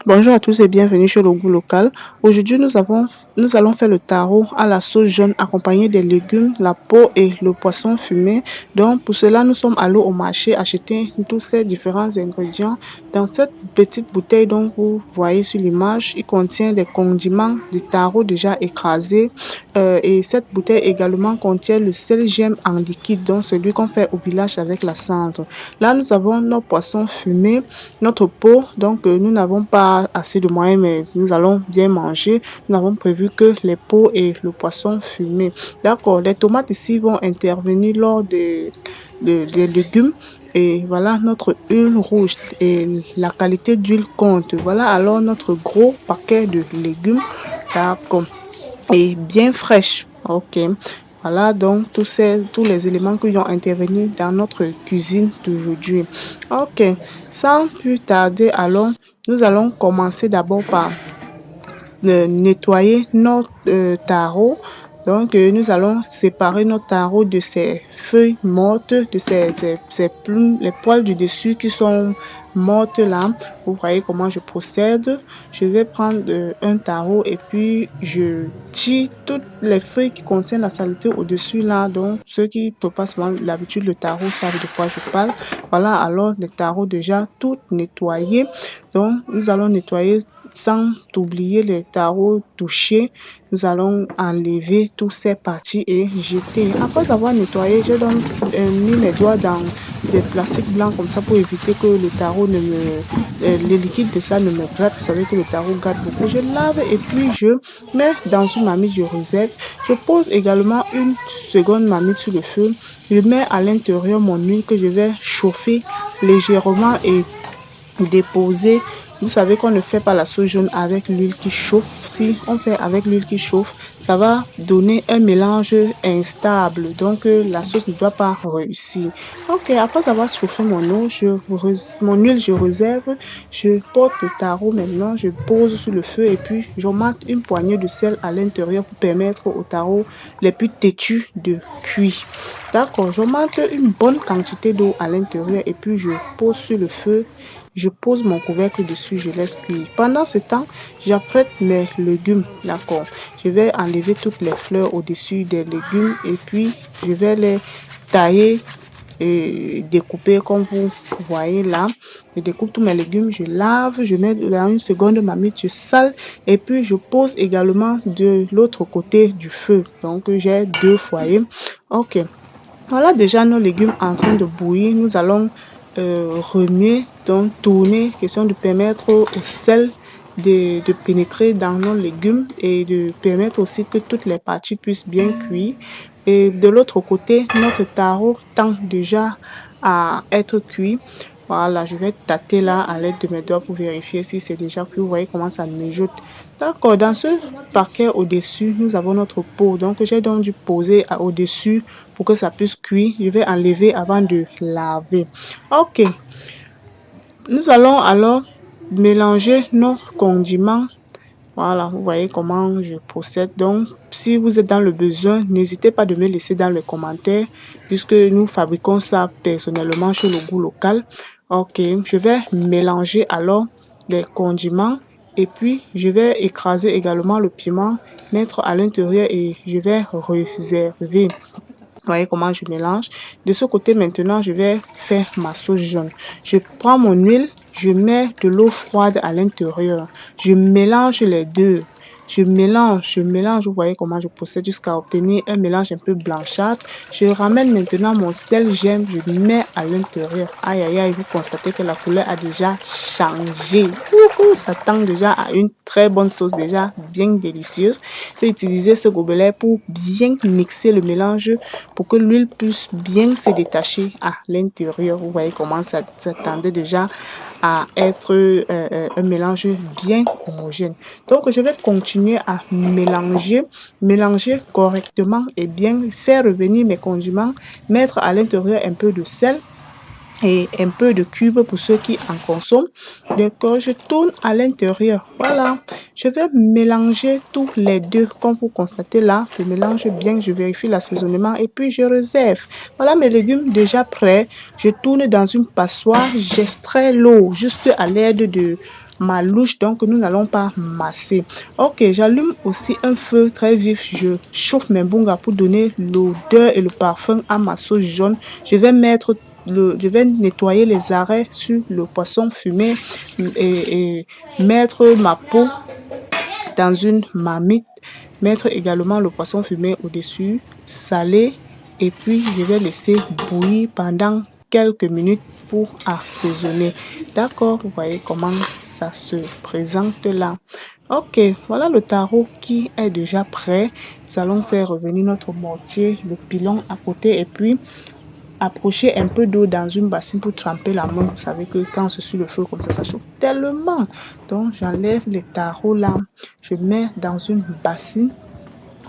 Bonjour à tous et bienvenue chez le goût local. Aujourd'hui, nous allons faire le taro à la sauce jaune accompagné des légumes, la peau et le poisson fumé. Donc, pour cela, nous sommes allés au marché acheter tous ces différents ingrédients. Dans cette petite bouteille dont vous voyez sur l'image, il contient les condiments du taro déjà écrasés. Et cette bouteille également contient le sel gemme en liquide, donc celui qu'on fait au village avec la cendre. Là, nous avons nos poissons fumés, notre peau, donc nous n'avons pas assez de moyens, mais nous allons bien manger. Nous avons prévu que les peaux et le poisson fumé. D'accord, les tomates ici vont intervenir lors des légumes. Et voilà notre huile rouge et la qualité d'huile compte. Voilà alors notre gros paquet de légumes. D'accord. Et bien fraîche. Ok. Voilà donc tous les éléments qui vont intervenir dans notre cuisine d'aujourd'hui. Ok. Sans plus tarder, alors, nous allons commencer d'abord par nettoyer notre taro. Donc, nous allons séparer notre taro de ses feuilles mortes, de ses plumes, les poils du dessus qui sont mortes là. Vous voyez comment je procède. Je vais prendre un taro et puis je tire toutes les feuilles qui contiennent la saleté au-dessus là. Donc, ceux qui ne peuvent pas souvent l'habitude, le taro savent de quoi je parle. Voilà, alors les tarots déjà tout nettoyés. Donc, nous allons nettoyer sans oublier les tarots touchés. Nous allons enlever toutes ces parties et jeter. Après avoir nettoyé, je donne mis mes doigts dans des plastiques blancs comme ça pour éviter que le tarot ne me... les liquides de ça ne me grattent. Vous savez que le tarot gâte beaucoup. Je lave et puis je mets dans une marmite, je réserve. Je pose également une seconde marmite sur le feu. Je mets à l'intérieur mon huile que je vais chauffer légèrement et déposer. Vous savez qu'on ne fait pas la sauce jaune avec l'huile qui chauffe. Si on fait avec l'huile qui chauffe, ça va donner un mélange instable. Donc, la sauce ne doit pas réussir. Ok, après avoir chauffé mon eau, mon huile, je réserve. Je porte le taro maintenant. Je pose sur le feu et puis j'augmente une poignée de sel à l'intérieur pour permettre au taro les plus têtus de cuire. D'accord, j'augmente une bonne quantité d'eau à l'intérieur et puis je pose sur le feu. Je pose mon couvercle dessus, je laisse cuire. Pendant ce temps, j'apprête mes légumes. D'accord. Je vais enlever toutes les fleurs au-dessus des légumes et puis je vais les tailler et découper comme vous voyez là. Je découpe tous mes légumes, je lave, je mets dans une seconde marmite, je sale et puis je pose également de l'autre côté du feu. Donc j'ai deux foyers. Ok. Voilà déjà nos légumes en train de bouillir. Nous allons remuer, donc tourner, question de permettre au sel de pénétrer dans nos légumes et de permettre aussi que toutes les parties puissent bien cuire. Et de l'autre côté, notre taro tend déjà à être cuit. Voilà, je vais tâter là à l'aide de mes doigts pour vérifier si c'est déjà cuit. Vous voyez comment ça mijote. D'accord, dans ce paquet au-dessus, nous avons notre peau. Donc, j'ai donc dû poser au-dessus pour que ça puisse cuire. Je vais enlever avant de laver. Ok, nous allons alors mélanger nos condiments. Voilà, vous voyez comment je procède. Donc, si vous êtes dans le besoin, n'hésitez pas de me laisser dans les commentaires puisque nous fabriquons ça personnellement chez le goût local. Ok, je vais mélanger alors les condiments et puis je vais écraser également le piment, mettre à l'intérieur et je vais réserver. Vous voyez comment je mélange. De ce côté, maintenant, je vais faire ma sauce jaune. Je prends mon huile, je mets de l'eau froide à l'intérieur. Je mélange les deux. Je mélange. Vous voyez comment je procède jusqu'à obtenir un mélange un peu blanchâtre. Je ramène maintenant mon sel gemme, je mets à l'intérieur. Aïe, aïe, aïe, vous constatez que la couleur a déjà changé. Ça tend déjà à une très bonne sauce, déjà bien délicieuse. Je vais utiliser ce gobelet pour bien mixer le mélange pour que l'huile puisse bien se détacher à l'intérieur. Vous voyez comment ça tendait déjà à être un mélange bien homogène. Donc, je vais continuer à mélanger correctement et bien faire revenir mes condiments, mettre à l'intérieur un peu de sel et un peu de cube pour ceux qui en consomment. D'accord, je tourne à l'intérieur. Voilà, je vais mélanger tous les deux. Comme vous constatez là, je mélange bien, je vérifie l'assaisonnement et puis je réserve. Voilà mes légumes déjà prêts. Je tourne dans une passoire, j'extrais l'eau juste à l'aide ma louche, donc nous n'allons pas masser. Ok, j'allume aussi un feu très vif. Je chauffe mes bunga pour donner l'odeur et le parfum à ma sauce jaune. Je vais nettoyer les arrêts sur le poisson fumé et mettre ma peau dans une marmite, mettre également le poisson fumé au-dessus, saler et puis je vais laisser bouillir pendant quelques minutes pour assaisonner. D'accord, vous voyez comment ça se présente là. Ok, voilà le taro qui est déjà prêt. Nous allons faire revenir notre mortier, le pilon à côté et puis approcher un peu d'eau dans une bassine pour tremper la main. Vous savez que quand c'est sur le feu comme ça chauffe tellement. Donc, j'enlève les tarots là. Je mets dans une bassine.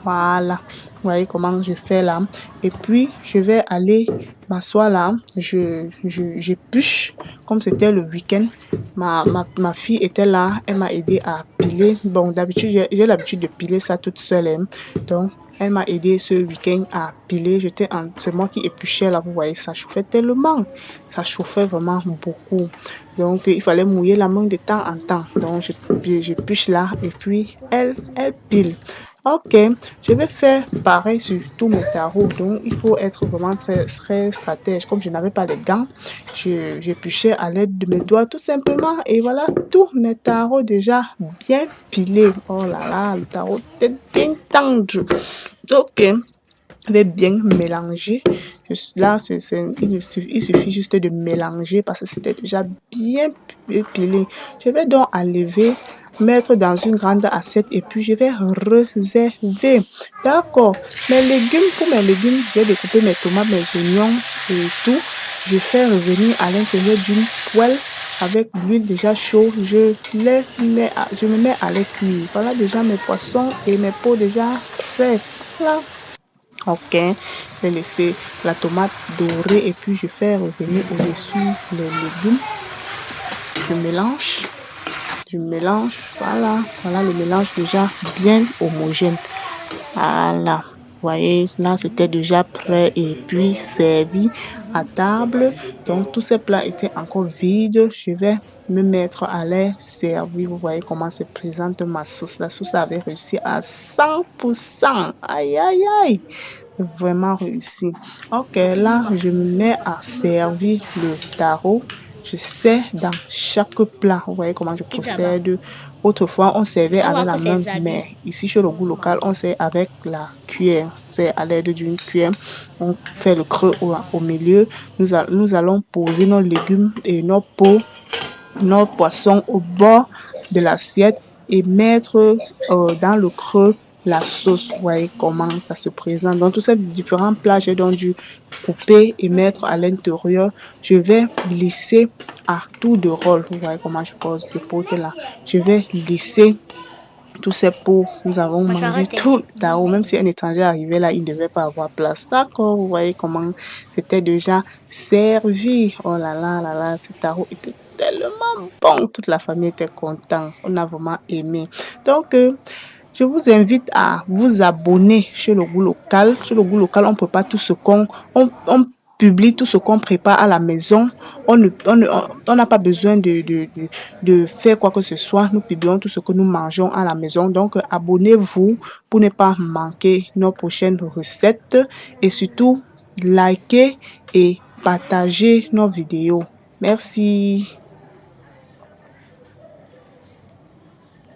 Voilà. Vous voyez comment je fais là. Et puis, je vais aller m'asseoir là. J'épluche. Comme c'était le week-end, ma fille était là. Elle m'a aidé à piler. Bon, d'habitude, j'ai l'habitude de piler ça toute seule. Hein. Donc, elle m'a aidé ce week-end à piler. C'est moi qui épluchais là. Vous voyez, ça chauffait tellement. Ça chauffait vraiment beaucoup. Donc, il fallait mouiller la main de temps en temps. Donc, j'épluche là et puis elle pile. Ok, je vais faire pareil sur tous mes tarots. Donc, il faut être vraiment très, très stratège. Comme je n'avais pas les gants, j'épluchais à l'aide de mes doigts tout simplement. Et voilà, tous mes tarots déjà bien pilés. Oh là là, le tarot, c'était bien tendre. Ok, je vais bien mélanger. Là, il suffit juste de mélanger parce que c'était déjà bien pilé. Je vais donc enlever, mettre dans une grande assiette et puis je vais réserver. D'accord. Pour mes légumes, je vais découper mes tomates, mes oignons et tout. Je fais revenir à l'intérieur d'une poêle avec l'huile déjà chaude. Je me mets à les cuire. Voilà déjà mes poissons et mes pots déjà prêts. Voilà. Ok, je vais laisser la tomate dorer et puis je fais revenir au-dessus les légumes. Je mélange, voilà le mélange déjà bien homogène. Voilà, vous voyez, là c'était déjà prêt et puis servi à table. Donc tous ces plats étaient encore vides. Je vais me mettre à les servir. Vous voyez comment se présente ma sauce. La sauce avait réussi à 100%. Aïe, aïe, aïe. Vraiment réussi. Ok, là, je me mets à servir le taro. Je sers dans chaque plat. Vous voyez comment je procède. Autrefois, on servait avec la main, mais ici, chez le goût local, on sert avec la cuillère. C'est à l'aide d'une cuillère. On fait le creux au milieu. Nous allons poser nos légumes et nos pots, nos poissons au bord de l'assiette et mettre dans le creux la sauce. Vous voyez comment ça se présente. Dans tous ces différents plats, j'ai donc dû couper et mettre à l'intérieur. Je vais lisser à tour de rôle. Vous voyez comment je pose le pot là. Je vais lisser tous ces pots. Nous avons mangé tout le taro. Même si un étranger arrivait là, il ne devait pas avoir place. D'accord, vous voyez comment c'était déjà servi. Oh là là là là, ce taro était tellement bon. Toute la famille était contente. On a vraiment aimé. Donc, je vous invite à vous abonner chez le goût local. Chez le goût local, on prépare tout ce on publie tout ce qu'on prépare à la maison. On n'a pas besoin de faire quoi que ce soit. Nous publions tout ce que nous mangeons à la maison. Donc, abonnez-vous pour ne pas manquer nos prochaines recettes. Et surtout, likez et partagez nos vidéos. Merci.